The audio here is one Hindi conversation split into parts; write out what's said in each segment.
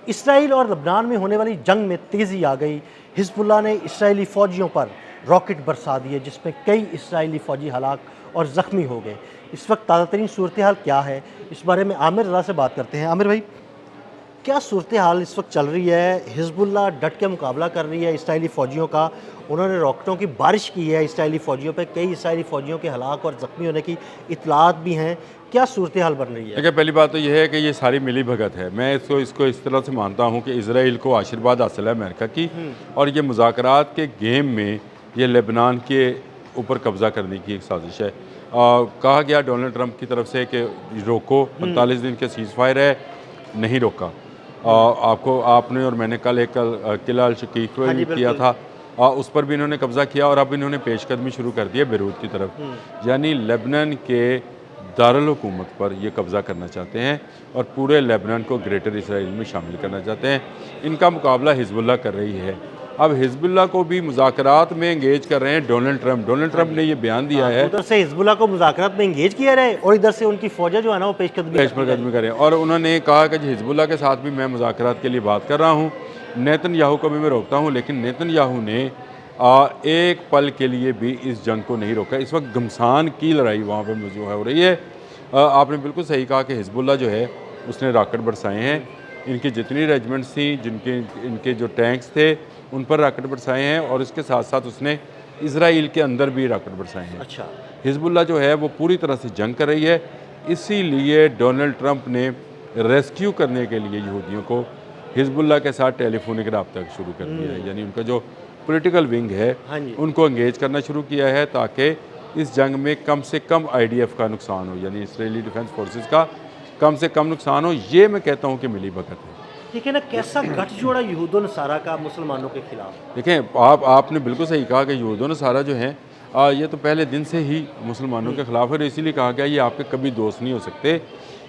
इसराइल और लबनान में होने वाली जंग में तेज़ी आ गई। हिजबुल्लाह ने इसराइली फ़ौजियों पर रॉकेट बरसा दिए, जिसमें कई इसराइली फ़ौजी हलाक और ज़ख्मी हो गए। इस वक्त ताज़ा तरीन सूरत हाल क्या है, इस बारे में आमिर रज़ा से बात करते हैं। आमिर भाई, क्या सूरत हाल इस वक्त चल रही है? हिजबुल्लाह डट के मुकाबला कर रही है इसराइली फ़ौजियों का। उन्होंने रॉकेटों की बारिश की है इसराइली फ़ौजियों पे। कई इसराइली फ़ौजियों के हलाक और ज़ख्मी होने की इतलात भी हैं। क्या सूरत हाल बन रही है? देखिए, पहली बात तो यह है कि ये सारी मिली भगत है। मैं इसको इस तरह से मानता हूँ कि इसराइल को आशीर्वाद हासिल है अमेरिका की, और ये मुज़ाकरात के गेम में ये लेबनान के ऊपर कब्ज़ा करने की एक साजिश है। कहा गया डोनाल्ड ट्रंप की तरफ से कि रोको, 45 दिन के सीज़ फायर है, नहीं रोका। आपको आपने और मैंने कल एक किला अल शकीक हाँ जी, भी किया बिल्कुल। था, उस पर भी इन्होंने कब्ज़ा किया, और अब इन्होंने पेशकदमी शुरू कर दी है बेरूत की तरफ। यानी लेबनान के दारुल हुकूमत पर ये कब्ज़ा करना चाहते हैं और पूरे लेबनान को ग्रेटर इसराइल में शामिल करना चाहते हैं। इनका मुकाबला हिजबुल्लाह कर रही है। अब हिजबुल्लाह को भी मुज़ाकरात में एंगेज कर रहे हैं डोनाल्ड ट्रंप। डोनाल्ड ट्रंप ने ये बयान दिया है, उधर से हिजबुल्लाह को मुज़ाकरात में एंगेज किया जाए और इधर से उनकी फ़ौजें जो है ना वो पेशकदमी करती जा रही पेशकदमी करें, और उन्होंने कहा कि हिजबुल्लाह के साथ भी मैं मुज़ाकरात के लिए बात कर रहा हूँ। नेतन्याहू को भी मैं रोकता हूँ, लेकिन नेतन्याहू ने एक पल के लिए भी इस जंग को नहीं रोका। इस वक्त घमसान की लड़ाई वहाँ पर जो है हो रही है। आपने बिल्कुल सही कहा कि हिजबुल्लाह जो है उसने रॉकेट बरसाए हैं। इनकी जितनी रेजिमेंट्स थी, जिनके इनके जो टैंक्स थे, उन पर रॉकेट बरसाए हैं, और इसके साथ साथ उसने इसराइल के अंदर भी रॉकेट बरसाए हैं। अच्छा। हिजबुल्लाह जो है वो पूरी तरह से जंग कर रही है। इसीलिए डोनाल्ड ट्रंप ने रेस्क्यू करने के लिए यहूदियों को हिजबुल्लाह के साथ टेलीफोनिक रब्ता शुरू कर दिया है। यानी उनका जो पॉलिटिकल विंग है हाँ जी। उनको एंगेज करना शुरू किया है, ताकि इस जंग में कम से कम IDF का नुकसान हो, यानी इसराइली डिफेंस फोर्सेस का कम से कम नुकसान हो। ये मैं कहता हूँ कि मिली भगत है। देखिए ना, कैसा गठजोड़ा यहूदो नसारा का मुसलमानों के खिलाफ। देखें, आपने बिल्कुल सही कहा कि यहूद नसारा जो हैं, ये तो पहले दिन से ही मुसलमानों के ख़िलाफ़ है, और इसीलिए कहा गया ये आपके कभी दोस्त नहीं हो सकते।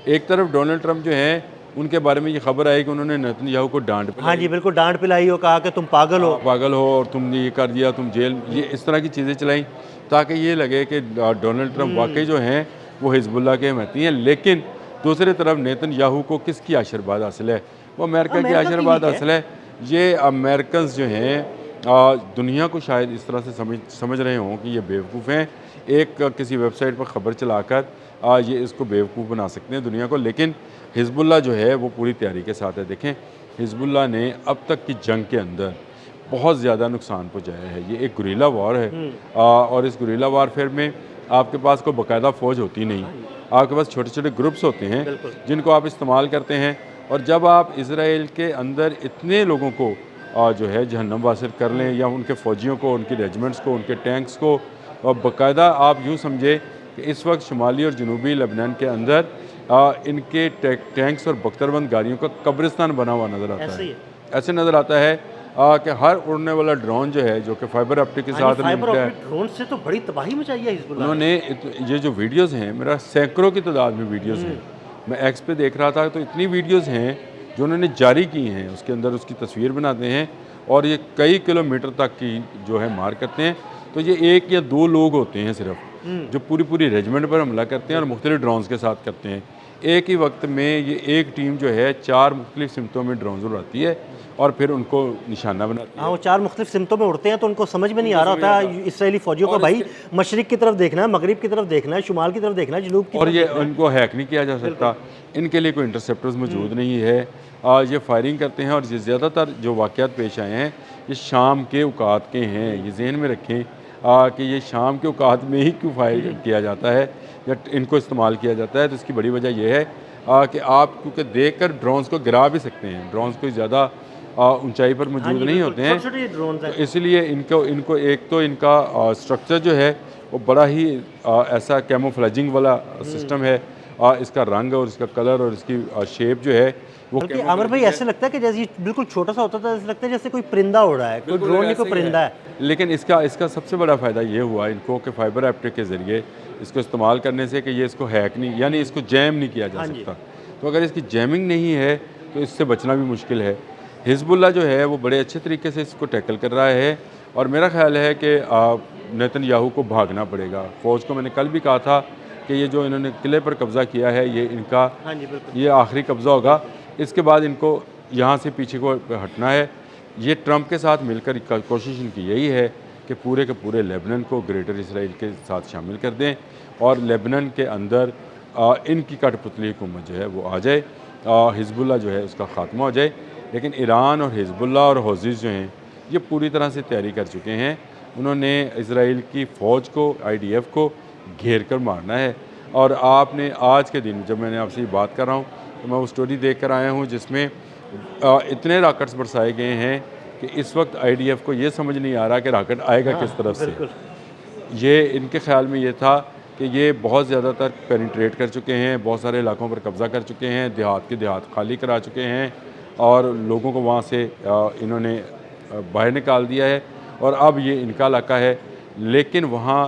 एक तरफ डोनाल्ड ट्रंप जो हैं, उनके बारे में ये खबर आई कि उन्होंने नेतन्याहू को डांट हाँ जी, बिल्कुल डांट पिलाई हो, कहा कि तुम पागल हो। पागल हो और तुमने ये कर दिया, तुम जेल, ये इस तरह की चीज़ें चलाई, ताकि ये लगे कि डोनाल्ड ट्रंप वाकई जो हैं वो हिजबुल्लाह के हमती हैं। लेकिन दूसरी तरफ नेतन्याहू को किसकी आशीर्वाद हासिल है? वो अमेरिका की अमेरिका की आशीर्वाद ही है। हासिल है। ये अमेरिकन जो हैं दुनिया को शायद इस तरह से समझ रहे हों कि ये बेवकूफ़ हैं। एक किसी वेबसाइट पर ख़बर चलाकर ये इसको बेवकूफ़ बना सकते हैं दुनिया को, लेकिन हिजबुल्लाह जो है वो पूरी तैयारी के साथ है। देखें, हिजबुल्लाह ने अब तक की जंग के अंदर बहुत ज़्यादा नुकसान पहुँचाया है। ये एक गुरीला वॉर है, और इस गुरीला वारफेयर में आपके पास कोई बाकायदा फ़ौज होती नहीं, आपके पास छोटे छोटे ग्रुप्स होते हैं जिनको आप इस्तेमाल करते हैं। और जब आप इसराइल के अंदर इतने लोगों को जो है जहन्नम वासिल कर लें, या उनके फ़ौजियों को, उनकी रेजिमेंट्स को, उनके टैंक्स को, और बाकायदा आप यूँ समझे कि इस वक्त शुमाली और जनूबी लेबनान के अंदर इनके टैंक्स और बख्तरबंद गाड़ियों का कब्रिस्तान बना हुआ नज़र आता ऐसे ही है। है। ऐसे नज़र आता है कि हर उड़ने वाला ड्रोन जो है, जो कि फाइबर ऑप्टिक के हाँ साथ जी, फाइबर लिंक्ड है, ऑप्टिक ड्रोन से तो बड़ी तबाही मचाई है हिजबुल्लाह ने। उन्होंने ये जो वीडियोज़ हैं, मेरा सैकड़ों की तादाद में वीडियोज़ हैं। मैं एक्स पे देख रहा था तो इतनी वीडियोज़ हैं जो उन्होंने जारी की हैं, उसके अंदर उसकी तस्वीर बनाते हैं, और ये कई किलोमीटर तक की जो है मार करते हैं। तो ये 1 या 2 लोग होते हैं सिर्फ, जो पूरी पूरी रेजिमेंट पर हमला करते हैं और मुख्तलिफ ड्रोन्स के साथ करते हैं। एक ही वक्त में ये एक टीम जो है 4 मुख्तलिफ सिमतों में ड्रोन्स उड़ाती है और फिर उनको निशाना बनाती है। हाँ, वो 4 मुख्तलिफ सिमतों में उड़ते हैं, तो उनको समझ में नहीं आ रहा होता है इसराइली फ़ौजियों को, भाई मशरिक़ की तरफ देखना है, मगरिब की तरफ देखना है, शुमाल की तरफ देखना है, जनूब की और तरफ ये देखना है। उनको हैक नहीं किया जा सकता। इनके लिए कोई इंटरसेप्टर्स मौजूद नहीं है। ये फायरिंग करते हैं, और ये ज़्यादातर जो वाक़यात पेश आए हैं ये शाम के औकात के हैं। ये ज़हन में रखें कि ये शाम के औकात में ही क्यों फायर किया जाता है या इनको इस्तेमाल किया जाता है। तो इसकी बड़ी वजह यह है कि आप क्योंकि देखकर ड्रोन्स को गिरा भी सकते हैं। ड्रोन्स कोई ज़्यादा ऊंचाई पर हाँ मौजूद जी, नहीं बिल्कुल, होते हैं, छोटे-छोटे ड्रोन्स हैं। तो इसलिए इनको इनको एक तो इनका स्ट्रक्चर जो है वो बड़ा ही ऐसा कैमोफ्लेजिंग वाला सिस्टम है। इसका रंग और इसका कलर और इसकी शेप जो है वो बल्कि आमिर भाई ऐसे लगता है कि जैसे ये बिल्कुल छोटा सा होता था, ऐसे लगता है जैसे कोई परिंदा उड़ रहा है, कोई ड्रोन नहीं, कोई परिंदा है। लेकिन इसका सबसे बड़ा फ़ायदा ये हुआ इनको कि फाइबर ऑप्टिक के ज़रिए इसको इस्तेमाल करने से कि ये इसको हैक नहीं, यानी इसको जैम नहीं किया जा सकता। तो अगर इसकी जैमिंग नहीं है तो इससे बचना भी मुश्किल है। हिजबुल्लाह जो है वो बड़े अच्छे तरीके से इसको टैकल कर रहा है, और मेरा ख्याल है कि नेतन्याहू को भागना पड़ेगा। फ़ौज को मैंने कल भी कहा था कि ये जो इन्होंने किले पर कब्ज़ा किया है ये इनका हाँ जी, बिल्कुल। ये आखिरी कब्ज़ा होगा। इसके बाद इनको यहाँ से पीछे को हटना है। ये ट्रंप के साथ मिलकर कोशिश इनकी यही है कि पूरे के पूरे लेबनान को ग्रेटर इसराइल के साथ शामिल कर दें और लेबनान के अंदर इनकी कठपुतली हुकूमत जो है वो आ जाए, हिजबुल्लाह जो है उसका ख़ात्मा हो जाए। लेकिन ईरान और हिजबुल्लाह और हौज़ीज़ जो हैं ये पूरी तरह से तैयारी कर चुके हैं। उन्होंने इसराइल की फ़ौज को, IDF को घेर कर मारना है। और आपने आज के दिन, जब मैंने आपसे ये बात कर रहा हूँ, तो मैं वो स्टोरी देख कर आया हूँ जिसमें इतने रॉकेट्स बरसाए गए हैं कि इस वक्त IDF को ये समझ नहीं आ रहा कि रॉकेट आएगा किस तरफ से। बिल्कुल। ये इनके ख़्याल में ये था कि ये बहुत ज़्यादातर पेनिट्रेट कर चुके हैं, बहुत सारे इलाकों पर कब्ज़ा कर चुके हैं, देहात के देहात खाली करा चुके हैं और लोगों को वहाँ से इन्होंने बाहर निकाल दिया है और अब ये इनका इलाका है। लेकिन वहाँ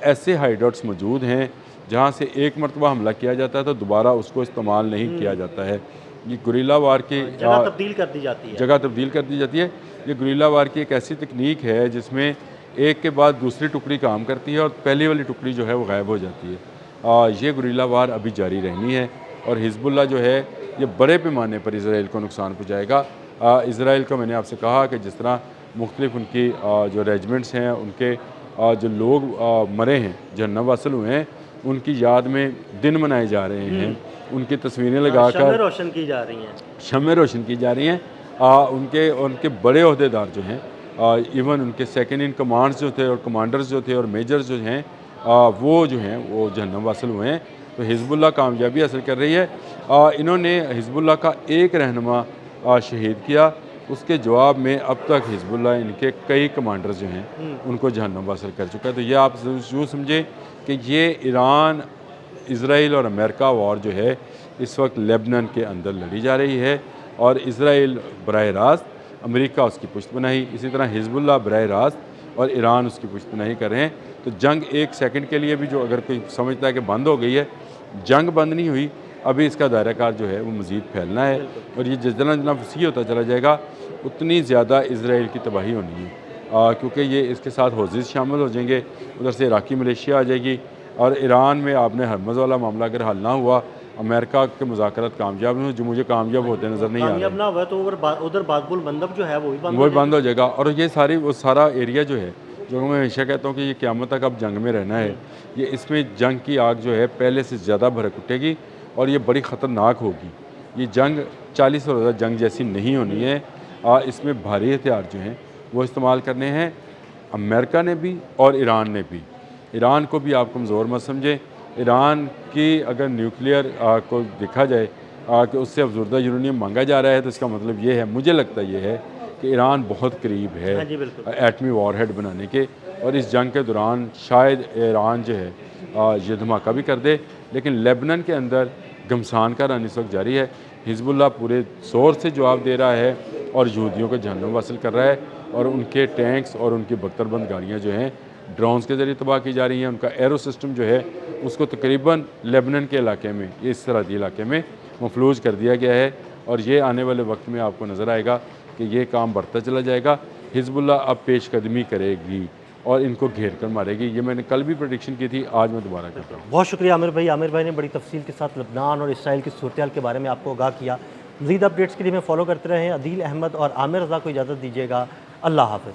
ऐसे हाइडआउट्स मौजूद हैं जहाँ से एक मरतबा हमला किया जाता है तो दोबारा उसको इस्तेमाल नहीं किया जाता है। ये गुरिल्ला वार की जगह तब्दील कर दी जाती है। जगह तब्दील कर दी जाती है। ये गुरिल्ला वार की एक ऐसी तकनीक है जिसमें एक के बाद दूसरी टुकड़ी काम करती है और पहली वाली टुकड़ी जो है वो गायब हो जाती है। ये गुरिल्ला वार अभी जारी रहनी है और हिजबुल्लाह जो है ये बड़े पैमाने पर इसराइल को नुकसान पहुँचाएगा। इसराइल को मैंने आपसे कहा कि जिस तरह मुख्तलिफ उनकी जो रेजिमेंट्स हैं, उनके जो लोग मरे हैं, जहन्नम वासिल हुए हैं, उनकी याद में दिन मनाए जा रहे हैं, उनकी तस्वीरें लगाकर शम्में रोशन की जा रही हैं। शम्में रोशन की जा रही हैं। उनके बड़े अहदेदार जो हैं, इवन उनके सेकंड इन कमांड्स जो थे और कमांडर्स जो थे और मेजर्स जो हैं, वो जो हैं वो जहन्नम वासिल हुए हैं। तो हिजबुल्लाह कामयाबी हासिल कर रही है। इन्होंने हिजबुल्लाह का एक रहनुमा शहीद किया, उसके जवाब में अब तक हिजबुल्लाह इनके कई कमांडर्स जो हैं उनको जहन्नम वासिल कर चुका है। तो ये आप यूँ समझें कि ये ईरान, इसराइल और अमेरिका वॉर जो है इस वक्त लेबनान के अंदर लड़ी जा रही है और इसराइल बराह रास्त, अमेरिका उसकी पुश्तपनाही, इसी तरह हिजबुल्लाह बराह रास्त और ईरान उसकी पुश्तपनाही कर रहे हैं। तो जंग एक सेकंड के लिए भी जो अगर कोई समझता है कि बंद हो गई है, जंग बंद नहीं हुई, अभी इसका दायरा कार जो है वो मज़ीद फैलना है और ये जितना जितना वसी होता चला जाएगा उतनी ज़्यादा इसराइल की तबाही होनी है। क्योंकि ये इसके साथ हौज़ीज़ शामिल हो जाएंगे, उधर से इराकी मलेशिया आ जाएगी और ईरान में आपने हरमज़ वाला मामला अगर हल ना हुआ, अमेरिका के मुज़ाकरात कामयाब नहीं, जो मुझे कामयाब होते नज़र नहीं आ रहे, कामयाब ना हुआ तो उधर बागबुल मंदब जो है वो भी बंद हो जाएगा। और ये वो सारा एरिया जो है, जो मैं हमेशा कहता हूँ कि ये क़यामत तक अब जंग में रहना है, ये इसमें जंग की आग जो है पहले से ज़्यादा भड़क उठेगी और ये बड़ी ख़तरनाक होगी। ये जंग 40 रोज़ा जंग जैसी नहीं होनी है। इसमें भारी हथियार जो हैं वो इस्तेमाल करने हैं, अमेरिका ने भी और ईरान ने भी। ईरान को भी आप कमज़ोर मत समझें। ईरान की अगर न्यूक्लियर को देखा जाए कि उससे अफजुर्दा यूरेनियम मांगा जा रहा है, तो इसका मतलब ये है, मुझे लगता ये है कि ईरान बहुत करीब है हाँ जी, बिल्कुल। एटमी वॉरहेड बनाने के और इस जंग के दौरान शायद ईरान जो है ये धमाका भी कर दे। लेकिन लेबनान के अंदर घमसान का रन इस वक्त जारी है। हिजबुल्लाह पूरे ज़ोर से जवाब दे रहा है और यहूदियों को जहन्नम वासिल कर रहा है और उनके टैंक्स और उनकी बख्तरबंद गाड़ियाँ जो हैं ड्रोन्स के ज़रिए तबाह की जा रही हैं। उनका एरो सिस्टम जो है उसको तकरीबन लेबनान के इलाके में, इस सरहदी इलाके में मफलूज कर दिया गया है और ये आने वाले वक्त में आपको नज़र आएगा कि ये काम बढ़ता चला जाएगा। हिजबुल्लाह अब पेशकदमी करेगी और इनको घेर कर मारेगी। ये मैंने कल भी प्रेडिक्शन की थी, आज मैं दोबारा करता हूँ। बहुत शुक्रिया आमिर भाई। आमिर भाई ने बड़ी तफसील के साथ लबनान और इसराइल की सूरत के बारे में आपको आगाह किया। मज़ीद अपडेट्स के लिए हमें फॉलो करते रहें। अदील अहमद और आमिर रज़ा को इजाज़त दीजिएगा। अल्लाह हाफ़िज़।